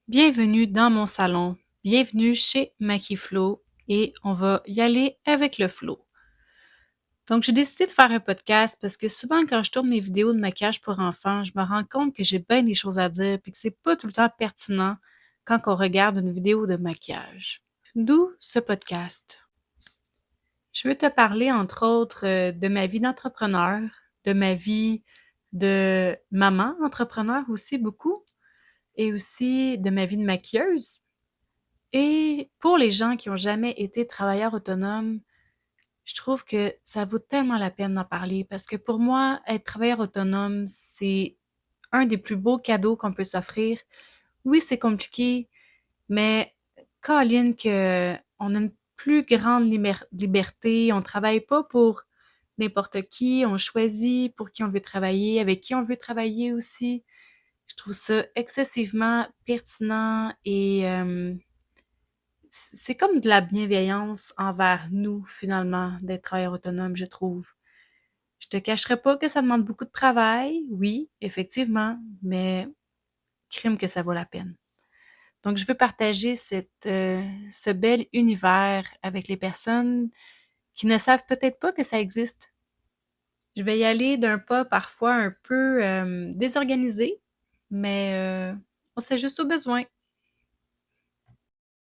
Bienvenue dans mon salon. Bienvenue chez Makiflo et on va y aller avec le flow. Donc, j'ai décidé de faire un podcast parce que souvent, quand je tourne mes vidéos de maquillage pour enfants, je me rends compte que j'ai bien des choses à dire et que c'est pas tout le temps pertinent quand on regarde une vidéo de maquillage. D'où ce podcast. Je veux te parler, entre autres, de ma vie d'entrepreneur, de ma vie de maman entrepreneur aussi beaucoup, et aussi de ma vie de maquilleuse. Et pour les gens qui ont jamais été travailleurs autonomes, je trouve que ça vaut tellement la peine d'en parler parce que pour moi, être travailleur autonome, c'est un des plus beaux cadeaux qu'on peut s'offrir. Oui, c'est compliqué, mais Colin que on a une plus grande liberté, on travaille pas pour n'importe qui, on choisit pour qui on veut travailler, avec qui on veut travailler aussi. Je trouve ça excessivement pertinent et c'est comme de la bienveillance envers nous, finalement, d'être travailleur autonome, je trouve. Je te cacherai pas que ça demande beaucoup de travail, oui, effectivement, mais crime que ça vaut la peine. Donc, je veux partager ce bel univers avec les personnes qui ne savent peut-être pas que ça existe. Je vais y aller d'un pas parfois un peu désorganisé, mais on s'ajuste aux besoins.